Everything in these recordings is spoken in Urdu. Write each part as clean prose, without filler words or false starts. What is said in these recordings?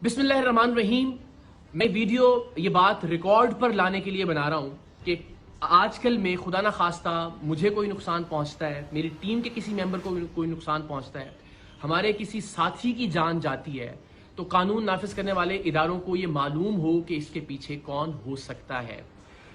بسم اللہ الرحمن الرحیم. میں ویڈیو یہ بات ریکارڈ پر لانے کے لیے بنا رہا ہوں کہ آج کل میں خدا نخواستہ مجھے کوئی نقصان پہنچتا ہے، میری ٹیم کے کسی ممبر کو کوئی نقصان پہنچتا ہے، ہمارے کسی ساتھی کی جان جاتی ہے، تو قانون نافذ کرنے والے اداروں کو یہ معلوم ہو کہ اس کے پیچھے کون ہو سکتا ہے.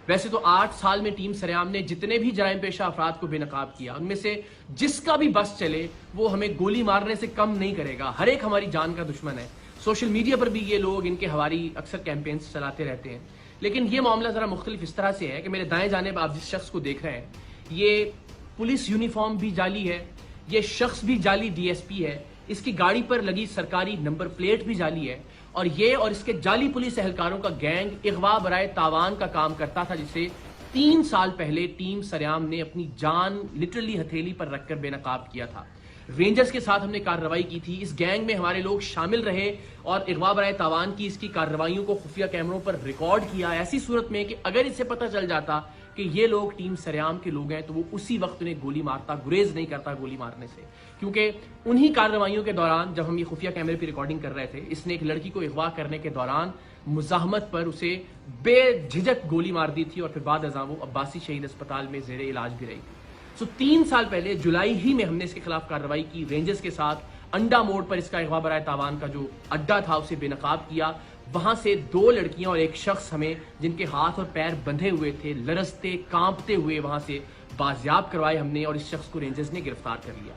ویسے تو 8 سال میں ٹیم سریام نے جتنے بھی جرائم پیشہ افراد کو بے نقاب کیا، ان میں سے جس کا بھی بس چلے وہ ہمیں گولی مارنے سے کم نہیں کرے گا. ہر ایک ہماری جان کا دشمن ہے. سوشل میڈیا پر بھی یہ لوگ ان کے ہماری اکثر کیمپینز چلاتے رہتے ہیں. لیکن یہ معاملہ ذرا مختلف اس طرح سے ہے کہ میرے دائیں جانب آپ جس شخص کو دیکھ رہے ہیں، یہ پولیس یونیفارم بھی جعلی ہے، یہ شخص بھی جعلی ڈی ایس پی ہے، اس کی گاڑی پر لگی سرکاری نمبر پلیٹ بھی جعلی ہے، اور یہ اور اس کے جعلی پولیس اہلکاروں کا گینگ اغوا برائے تاوان کا کام کرتا تھا، جسے 3 سال پہلے ٹیم سریام نے اپنی جان لٹرلی ہتھیلی پر رکھ کر بے نقاب کیا تھا. رینجرز کے ساتھ ہم نے کارروائی کی تھی. اس گینگ میں ہمارے لوگ شامل رہے اور اغوا برائے تاوان کی اس کی کارروائیوں کو خفیہ کیمروں پر ریکارڈ کیا، ایسی صورت میں کہ اگر اسے پتہ چل جاتا کہ یہ لوگ ٹیم سریام کے لوگ ہیں تو وہ اسی وقت انہیں گولی مارتا، گریز نہیں کرتا گولی مارنے سے. کیونکہ انہی کارروائیوں کے دوران جب ہم یہ خفیہ کیمرے پہ ریکارڈنگ کر رہے تھے، اس نے ایک لڑکی کو اغوا کرنے کے دوران مزاحمت پر اسے بے جھجک گولی مار دی تھی، اور پھر بعد ازاں وہ عباسی شہید اسپتال میں زیر علاج بھی رہی. 3 سال پہلے جولائی ہی میں ہم نے اس کے خلاف کارروائی کی. رینجرز کے ساتھ انڈا موڑ پر اس کا اغوا برائے تاوان کا جو اڈا تھا اسے بے نقاب کیا. وہاں سے 2 لڑکیاں اور ایک شخص ہمیں جن کے ہاتھ اور پیر بندھے ہوئے تھے، لرزتے کانپتے ہوئے وہاں سے بازیاب کروائے ہم نے، اور اس شخص کو رینجرز نے گرفتار کر لیا.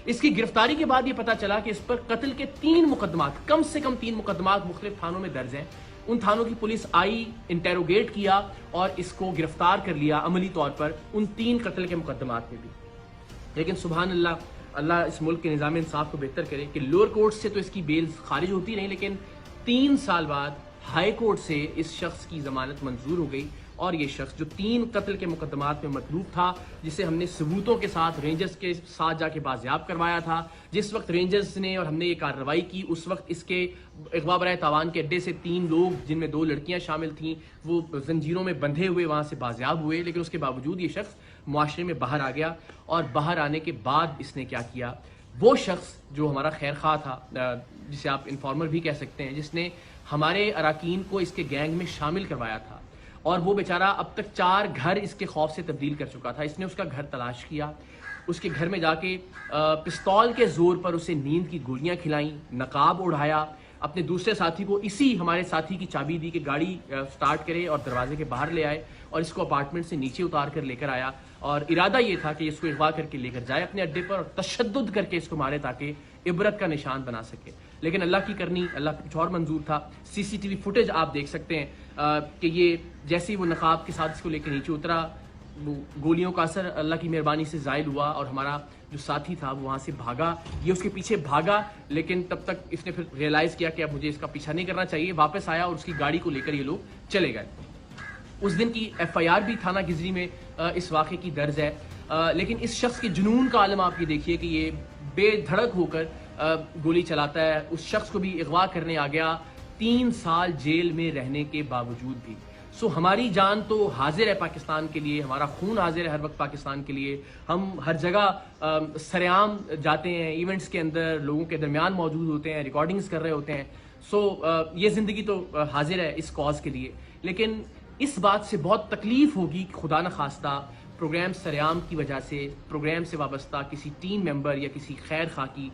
اس کی گرفتاری کے بعد یہ پتا چلا کہ اس پر قتل کے 3 مقدمات، کم سے کم 3 مقدمات مختلف تھانوں میں درج ہیں. ان تھانوں کی پولیس آئی، انٹیروگیٹ کیا اور اس کو گرفتار کر لیا عملی طور پر ان 3 قتل کے مقدمات میں بھی. لیکن سبحان اللہ، اللہ اس ملک کے نظام انصاف کو بہتر کرے کہ لوور کورٹ سے تو اس کی بیل خارج ہوتی رہی، لیکن 3 سال بعد ہائی کورٹ سے اس شخص کی ضمانت منظور ہو گئی. اور یہ شخص جو 3 قتل کے مقدمات میں مطلوب تھا، جسے ہم نے ثبوتوں کے ساتھ رینجرز کے ساتھ جا کے بازیاب کروایا تھا، جس وقت رینجرز نے اور ہم نے یہ کارروائی کی اس وقت اس کے اغوا برائے تاوان کے اڈے سے 3 لوگ جن میں 2 لڑکیاں شامل تھیں وہ زنجیروں میں بندھے ہوئے وہاں سے بازیاب ہوئے. لیکن اس کے باوجود یہ شخص معاشرے میں باہر آ گیا، اور باہر آنے کے بعد اس نے کیا کیا، وہ شخص جو ہمارا خیر خواہ تھا، جسے آپ انفارمر بھی کہہ سکتے ہیں، جس نے ہمارے اراکین کو اس کے گینگ میں شامل کروایا تھا، اور وہ بیچارہ اب تک 4 گھر اس کے خوف سے تبدیل کر چکا تھا. اس نے اس کا گھر تلاش کیا، اس کے گھر میں جا کے پستول کے زور پر اسے نیند کی گولیاں کھلائیں، نقاب اڑھایا، اپنے دوسرے ساتھی کو اسی ہمارے ساتھی کی چابی دی کہ گاڑی سٹارٹ کرے اور دروازے کے باہر لے آئے، اور اس کو اپارٹمنٹ سے نیچے اتار کر لے کر آیا. اور ارادہ یہ تھا کہ اس کو اغوا کر کے لے کر جائے اپنے اڈے پر اور تشدد کر کے اس کو مارے تاکہ عبرت کا نشان بنا سکے. لیکن اللہ کی کرنی، اللہ کا کچھ اور منظور تھا. سی سی ٹی وی فوٹیج آپ دیکھ سکتے ہیں کہ یہ جیسے ہی وہ نقاب کے ساتھ اس کو لے کے نیچے اترا، وہ گولیوں کا اثر اللہ کی مہربانی سے زائل ہوا، اور ہمارا جو ساتھی تھا وہ وہاں سے بھاگا. یہ اس کے پیچھے بھاگا، لیکن تب تک اس نے پھر ریئلائز کیا کہ اب مجھے اس کا پیچھا نہیں کرنا چاہیے. واپس آیا اور اس کی گاڑی کو لے کر یہ لوگ چلے گئے. اس دن کی ایف آئی آر بھی تھانہ گزری میں اس واقعے کی درج ہے. لیکن اس شخص کے جنون کا عالم آپ یہ دیکھیے کہ یہ بے دھڑک ہو کر گولی چلاتا ہے. اس شخص کو بھی اغوا کرنے آ گیا 3 سال جیل میں رہنے کے باوجود بھی. ہماری جان تو حاضر ہے پاکستان کے لیے، ہمارا خون حاضر ہے ہر وقت پاکستان کے لیے. ہم ہر جگہ سریعام جاتے ہیں، ایونٹس کے اندر لوگوں کے درمیان موجود ہوتے ہیں، ریکارڈنگز کر رہے ہوتے ہیں. یہ زندگی تو حاضر ہے اس کاز کے لیے. لیکن اس بات سے بہت تکلیف ہوگی کہ خدا نخواستہ پروگرام سریعام کی وجہ سے پروگرام سے وابستہ کسی ٹیم ممبر یا کسی خیر خواہ کی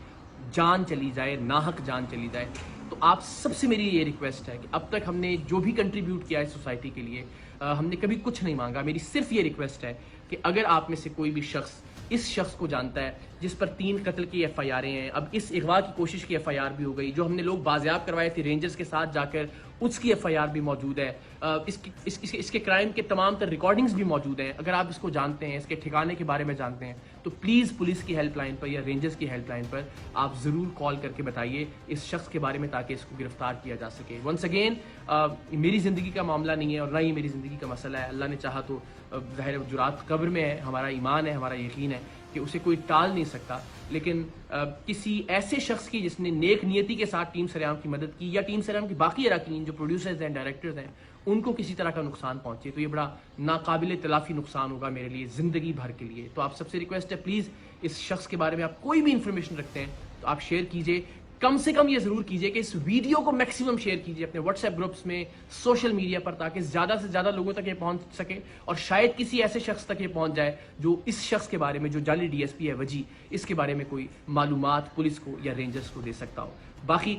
جان چلی جائے، ناحق جان چلی جائے. تو آپ سب سے میری یہ ریکویسٹ ہے کہ اب تک ہم نے جو بھی کنٹریبیوٹ کیا ہے سوسائٹی کے لیے، ہم نے کبھی کچھ نہیں مانگا. میری صرف یہ ریکویسٹ ہے کہ اگر آپ میں سے کوئی بھی شخص اس شخص کو جانتا ہے جس پر 3 قتل کی ایف آئی آریں ہیں، اب اس اغوا کی کوشش کی ایف آئی آر بھی ہو گئی، جو ہم نے لوگ بازیاب کروائے تھے رینجرز کے ساتھ جا کر اس کی ایف آئی آر بھی موجود ہے، اس کے کرائم کے تمام تر ریکارڈنگز بھی موجود ہیں. اگر آپ اس کو جانتے ہیں، اس کے ٹھکانے کے بارے میں جانتے ہیں، تو پلیز پولیس کی ہیلپ لائن پر یا رینجرز کی ہیلپ لائن پر آپ ضرور کال کر کے بتائیے اس شخص کے بارے میں تاکہ اس کو گرفتار کیا جا سکے. ونس اگین، میری زندگی کا معاملہ نہیں ہے اور نہ ہی میری زندگی کا مسئلہ ہے. اللہ نے چاہا تو ظاہر جرات قبر میں ہے. ہمارا ایمان ہے، ہمارا یقین ہے کہ اسے کوئی ٹال نہیں سکتا. لیکن کسی ایسے شخص کی جس نے نیک نیتی کے ساتھ ٹیم سریام کی مدد کی، یا ٹیم سریام کی باقی اراکین جو پروڈیوسرز ہیں، ڈائریکٹرز ہیں، ان کو کسی طرح کا نقصان پہنچے، تو یہ بڑا ناقابل تلافی نقصان ہوگا میرے لیے زندگی بھر کے لیے. تو آپ سب سے ریکویسٹ ہے پلیز اس شخص کے بارے میں آپ کوئی بھی انفارمیشن رکھتے ہیں تو آپ شیئر کیجئے. کم سے کم یہ ضرور کیجئے کہ اس ویڈیو کو میکسیمم شیئر کیجئے اپنے واٹس ایپ گروپس میں، سوشل میڈیا پر، تاکہ زیادہ سے زیادہ لوگوں تک یہ پہنچ سکے اور شاید کسی ایسے شخص تک یہ پہنچ جائے جو اس شخص کے بارے میں، جو جعلی ڈی ایس پی ہے وجی، اس کے بارے میں کوئی معلومات پولیس کو یا رینجرز کو دے سکتا ہو۔ باقی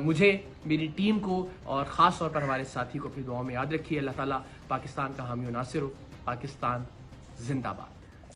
مجھے، میری ٹیم کو اور خاص طور پر ہمارے ساتھی کو اپنی دعاؤں میں یاد رکھیے۔ اللہ تعالیٰ پاکستان کا حامی و ناصر ہو۔ پاکستان زندہ باد۔